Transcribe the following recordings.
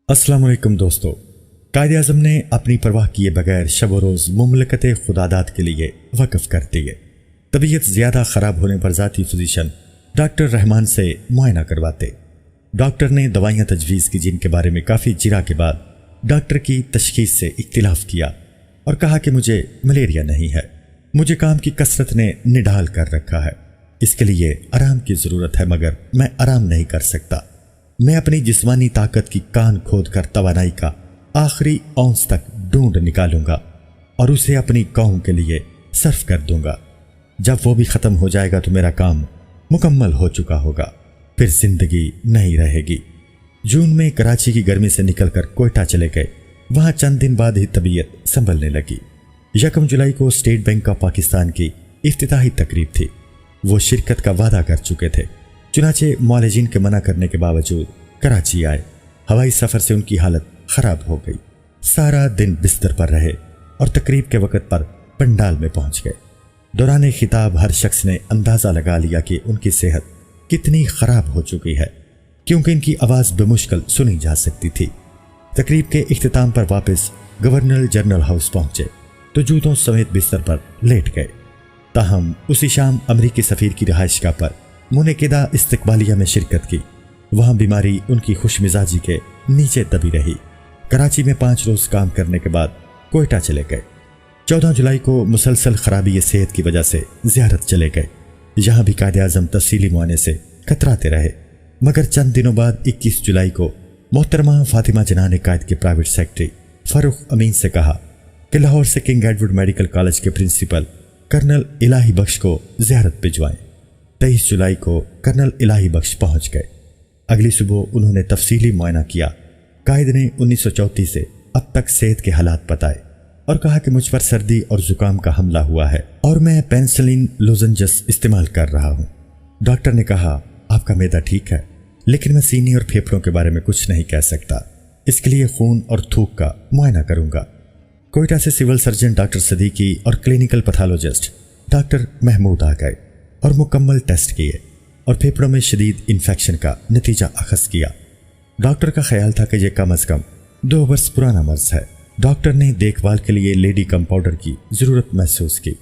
अस्सलाम वालेकुम दोस्तों। कायदे आज़म ने अपनी परवाह किए बगैर शब व रोज़ मुमलकत खुदादात के लिए वक़्फ़ कर दिए। तबीयत ज़्यादा ख़राब होने पर ज़ाती फिजिशन डॉक्टर रहमान से मुआयना करवाते। डॉक्टर ने दवाइयाँ तजवीज़ की जिनके बारे में काफ़ी जिरा के बाद डॉक्टर की तशख़ीस से इख्तिलाफ़ किया और कहा कि मुझे मलेरिया नहीं है, मुझे काम की कसरत ने निढाल कर रखा है, इसके लिए आराम की ज़रूरत है मगर मैं आराम नहीं कर सकता। मैं अपनी जिस्मानी ताकत की कान खोद कर तवानाई का आखिरी औंस तक ढूंढ निकालूंगा और उसे अपनी कौम के लिए सर्फ कर दूंगा। जब वो भी ख़त्म हो जाएगा तो मेरा काम मुकम्मल हो चुका होगा, फिर जिंदगी नहीं रहेगी। जून में कराची की गर्मी से निकलकर कोयटा चले गए। वहां चंद दिन बाद ही तबीयत संभलने लगी। 1 जुलाई को स्टेट बैंक ऑफ पाकिस्तान की इफ्तिताही तकरीब थी। वो शिरकत का वादा कर चुके थे, चुनाचे मौलजीन के मना करने के बावजूद कराची आए। हवाई सफर से उनकी हालत खराब हो गई। सारा दिन बिस्तर पर रहे और तकरीब के वक्त पर पंडाल में पहुंच गए। दौरान खिताब हर शख्स ने अंदाजा लगा लिया कि उनकी सेहत कितनी खराब हो चुकी है, क्योंकि इनकी आवाज बेमुश्किल सुनी जा सकती थी। तकरीब के इख्तिताम पर वापस गवर्नर जनरल हाउस पहुंचे तो जूतों समेत बिस्तर पर लेट गए। ताहम उसी शाम अमरीकी सफीर की रिहाइशगाह पर मुनक़िदा इस्तकबालिया में शिरकत की। वहां बीमारी उनकी खुशमिजाजी के नीचे दबी रही। कराची में 5 रोज काम करने के बाद कोयटा चले गए। 14 जुलाई को मुसलसल खराबी सेहत की वजह से ज़ियारत चले गए। यहाँ भी कायदे आज़म तफसीली मुआयने से कतराते रहे, मगर चंद दिनों बाद 21 जुलाई को मोहतरमा फातिमा जना ने कायद के प्राइवेट सेक्रेटरी फरूख अमीन से कहा कि लाहौर से किंग एडवर्ड मेडिकल कॉलेज के प्रिंसिपल कर्नल इलाही बख्श को ज़ियारत भिजवाएं। 23 जुलाई को कर्नल इलाही बख्श पहुंच गए। अगली सुबह उन्होंने तफसीली मुआयना किया। कायद ने 1934 से अब तक सेहत के हालात बताए और कहा कि मुझ पर सर्दी और जुकाम का हमला हुआ है और मैं पेनिसिलिन लोजेंजस इस्तेमाल कर रहा हूं। डॉक्टर ने कहा, आपका मैदा ठीक है, लेकिन मैं सीने और फेफड़ों के बारे में कुछ नहीं कह सकता। इसके लिए खून और थूक का मुआयना करूंगा। कोयटा से सिविल सर्जन डॉक्टर सदीकी और क्लिनिकल पैथोलॉजिस्ट डॉक्टर महमूद आ गए और मुकम्मल टेस्ट किए और फेफड़ों में शदीद इन्फेक्शन का नतीजा अखज़ किया। डॉक्टर का ख्याल था कि यह कम अज़ कम 2 वर्ष पुराना मर्ज है। डॉक्टर ने देखभाल के लिए लेडी कंपाउंडर की ज़रूरत महसूस की।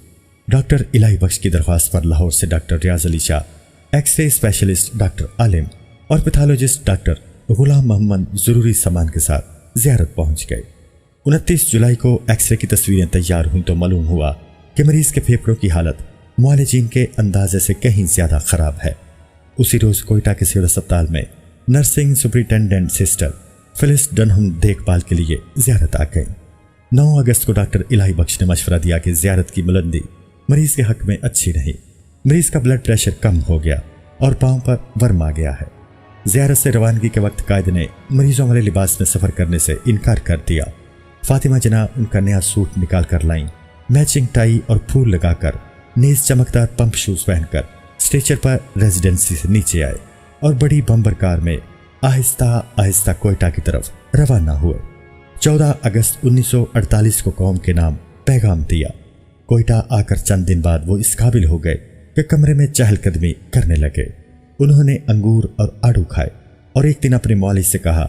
डॉक्टर इलाही बख्श की दरख्वास्त पर लाहौर से doctor Riaz Ali Shah, x-ray specialist doctor Alim और पैथोलॉजिस्ट डॉक्टर गुलाम मोहम्मद ज़रूरी सामान के साथ ज़ियारत पहुँच गए। 29 जुलाई को एक्सरे की तस्वीरें तैयार हुई तो मालूम हुआ कि मरीज़ के फेफड़ों की हालत मुआलिजीन के अंदाजे से कहीं ज़्यादा ख़राब है। उसी रोज़ कोयटा के सिविल अस्पताल में नर्सिंग सुपरिटेंडेंट सिस्टर फिलिस डनहम देखभाल के लिए ज़ियारत आ गई। 9 अगस्त को डॉक्टर इलाही बख्श ने मशवरा दिया कि ज़ियारत की बुलंदी मरीज़ के हक में अच्छी नहीं। मरीज़ का ब्लड प्रेशर कम हो गया और पाँव पर वर्म आ गया है। ज़ियारत से रवानगी के वक्त कायद ने मरीजों वाले लिबास में सफ़र करने से इनकार कर दिया। फातिमा जना उनका नया सूट निकाल कर लाईं। मैचिंग टाई और फूल लगाकर नेज़ चमकदार पंप शूज़ पहनकर स्ट्रेचर पर रेजिडेंसी से नीचे आए और बड़ी बम्बर कार में आहिस्ता आहिस्ता कोयटा की तरफ रवाना हुए। 14 अगस्त 1948 को कौम के नाम पैगाम दिया। कोयटा आकर चंद दिन बाद वो इस काबिल हो गए कि कमरे में चहलकदमी करने लगे। उन्होंने अंगूर और आड़ू खाए और एक दिन अपने मौलवी से कहा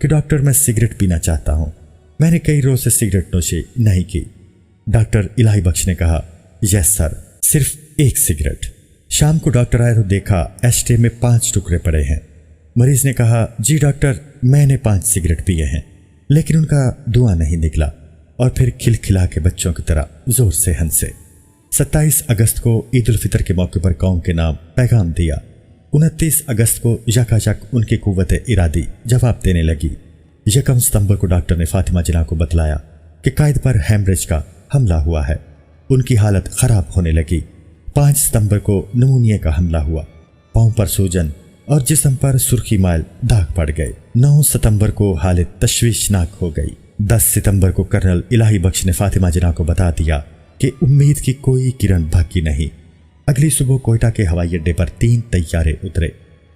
कि डॉक्टर, मैं सिगरेट पीना चाहता हूँ। मैंने कई रोज से सिगरेट नोशी नहीं की। डॉक्टर इलाही बख्श ने कहा, यस सर, सिर्फ 1 सिगरेट। शाम को डॉक्टर आए तो देखा एस्ट्रे में 5 टुकड़े पड़े हैं। मरीज ने कहा, जी डॉक्टर, मैंने 5 सिगरेट पिए हैं, लेकिन उनका धुआं नहीं निकला और फिर खिलखिला के बच्चों की तरह जोर से हंसे। 27 अगस्त को ईद उल फितर के मौके पर कौम के नाम पैगाम दिया। 29 अगस्त को यकायक उनकी कुव्वत इरादी जवाब देने लगी। 1 सितंबर को डॉक्टर ने फातिमा जना को बतलाया कि कायद पर हैमरेज का हमला हुआ है। उनकी हालत खराब होने लगी। 5 सितंबर को नमूनिया का हमला हुआ। पांव पर सूजन और जिस्म पर सुर्खी माइल दाग पड़ गए। 9 सितंबर को हालत तशवीशनाक हो गई। 10 सितंबर को कर्नल इलाही बख्श ने फातिमा जना को बता दिया कि उम्मीद की कोई किरण बाकी नहीं। अगली सुबह कोयटा के हवाई अड्डे पर 3 तैयारे उतरे।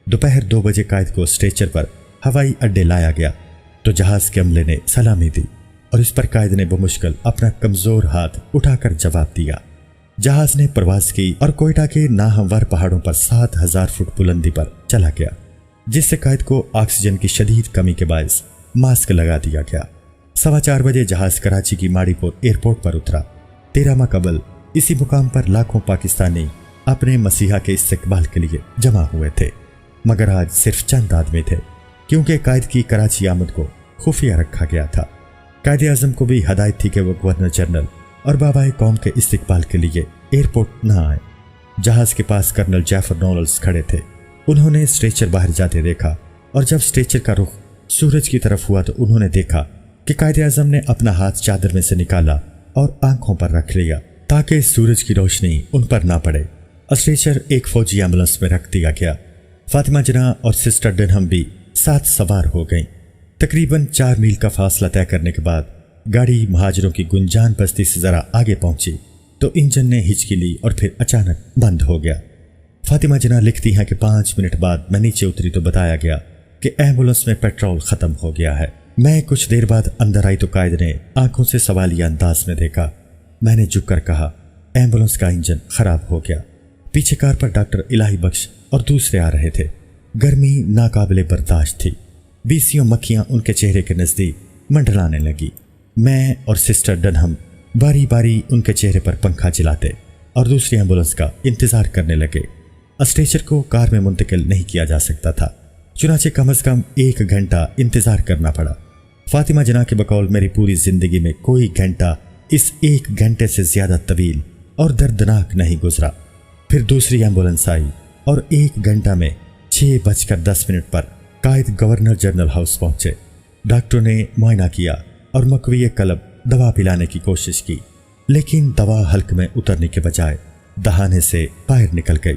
दोपहर 2 बजे कायद को स्ट्रेचर पर हवाई अड्डे लाया गया तो जहाज के अमले ने सलामी दी और इस पर कायद ने बमुश्किल अपना कमजोर हाथ उठाकर जवाब दिया। जहाज ने परवाज की और कोयटा के नाहमवार पहाड़ों पर 7000 फुट बुलंदी पर चला गया, जिससे कायद को ऑक्सीजन की शदीद कमी के बायस ماسک لگا دیا گیا۔ 4:15 بجے جہاز کراچی کی ماڑی پور ایئرپورٹ پر اترا۔ 13 ماہ قبل اسی مقام پر لاکھوں پاکستانی اپنے مسیحا کے استقبال کے لیے جمع ہوئے تھے، مگر آج صرف چند آدمی تھے، کیونکہ قائد کی کراچی آمد کو خفیہ رکھا گیا تھا۔ قائد اعظم کو بھی ہدایت تھی کہ وہ گورنر جنرل اور بابائے قوم کے استقبال کے لیے ایئرپورٹ نہ آئے۔ جہاز کے پاس کرنل جعفر نولز کھڑے تھے۔ انہوں نے اسٹریچر باہر جاتے دیکھا، اور جب اسٹریچر کا رخ سورج کی طرف ہوا تو انہوں نے دیکھا کہ قائد اعظم نے اپنا ہاتھ چادر میں سے نکالا اور آنکھوں پر رکھ لیا تاکہ سورج کی روشنی ان پر نہ پڑے۔ اسٹریچر ایک فوجی ایمبولینس میں رکھ دیا گیا۔ فاطمہ جناح اور سسٹر ڈنہم بھی ساتھ سوار ہو گئیں۔ تقریباً 4 میل کا فاصلہ طے کرنے کے بعد گاڑی مہاجروں کی گنجان بستی سے ذرا آگے پہنچی تو انجن نے ہچکی لی اور پھر اچانک بند ہو گیا۔ فاطمہ جناح لکھتی ہیں کہ 5 منٹ بعد میں نیچے اتری تو بتایا گیا کہ ایمبولینس میں پیٹرول ختم ہو گیا ہے۔ میں کچھ دیر بعد اندر آئی تو قائد نے آنکھوں سے سوالیہ انداز میں دیکھا۔ میں نے جھک کر کہا، ایمبولینس کا انجن خراب ہو گیا۔ پیچھے کار پر ڈاکٹر الہی بخش اور دوسرے آ رہے تھے۔ گرمی ناقابل برداشت تھی۔ بیسیوں مکھیاں ان کے چہرے کے نزدیک منڈلانے لگی۔ میں اور سسٹر ڈنہم باری باری ان کے چہرے پر پنکھا چلاتے اور دوسری ایمبولینس کا انتظار کرنے لگے۔ اسٹریچر کو کار میں منتقل نہیں کیا جا سکتا تھا، چنانچہ کم از کم 1 گھنٹہ انتظار کرنا پڑا۔ فاطمہ جناح کے بقول میری پوری زندگی میں کوئی گھنٹہ اس 1 گھنٹے سے زیادہ طویل اور دردناک نہیں گزرا۔ پھر دوسری ایمبولینس آئی اور 1 گھنٹہ میں 6:10 پر قائد گورنر جنرل ہاؤس پہنچے۔ ڈاکٹر نے معائنہ کیا اور مقوی قلب دوا پلانے کی کوشش کی، لیکن دوا حلق میں اترنے کے بجائے دہانے سے باہر نکل گئی۔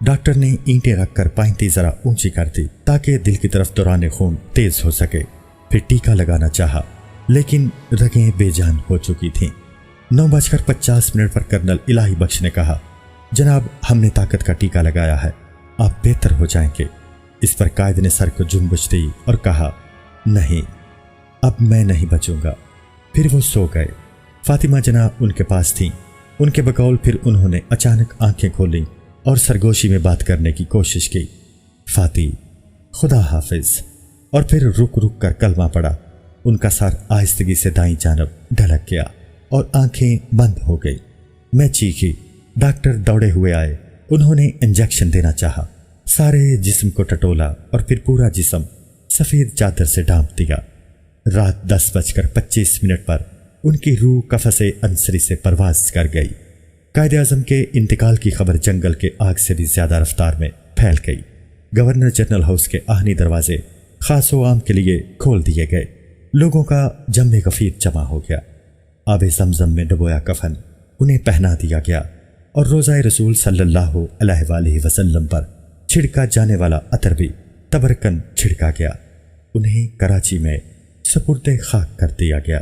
ڈاکٹر نے اینٹیں رکھ کر پائنتی ذرا اونچی کر دی تاکہ دل کی طرف دوران خون تیز ہو سکے۔ پھر ٹیکا لگانا چاہا، لیکن رگیں بے جان ہو چکی تھیں۔ 9:50 پر کرنل الہی بخش نے کہا، جناب ہم نے طاقت کا ٹیکا لگایا ہے، آپ بہتر ہو جائیں گے۔ اس پر قائد نے سر کو جنبش دی اور کہا، نہیں اب میں نہیں بچوں گا۔ پھر وہ سو گئے۔ فاطمہ جناح ان کے پاس تھیں۔ ان کے بقول پھر انہوں نے اچانک آنکھیں کھولیں اور سرگوشی میں بات کرنے کی کوشش کی، فاطی خدا حافظ، اور پھر رک رک کر کلمہ پڑا۔ ان کا سر آہستگی سے دائیں جانب ڈھلک گیا اور آنکھیں بند ہو گئی۔ میں چیخی۔ ڈاکٹر دوڑے ہوئے آئے۔ انہوں نے انجیکشن دینا چاہا، سارے جسم کو ٹٹولا اور پھر پورا جسم سفید چادر سے ڈھانپ دیا۔ رات 10:25 پر ان کی روح قفس انصری سے پرواز کر گئی۔ قائد اعظم کے انتقال کی خبر جنگل کے آگ سے بھی زیادہ رفتار میں پھیل گئی۔ گورنر جنرل ہاؤس کے آہنی دروازے خاص و عام کے لیے کھول دیے گئے۔ لوگوں کا جم غفیر جمع ہو گیا۔ آب زمزم میں ڈبویا کفن انہیں پہنا دیا گیا اور روضہ رسول صلی اللہ علیہ وآلہ وسلم پر چھڑکا جانے والا عطر بھی تبرکن چھڑکا گیا۔ انہیں کراچی میں سپرد خاک کر دیا گیا۔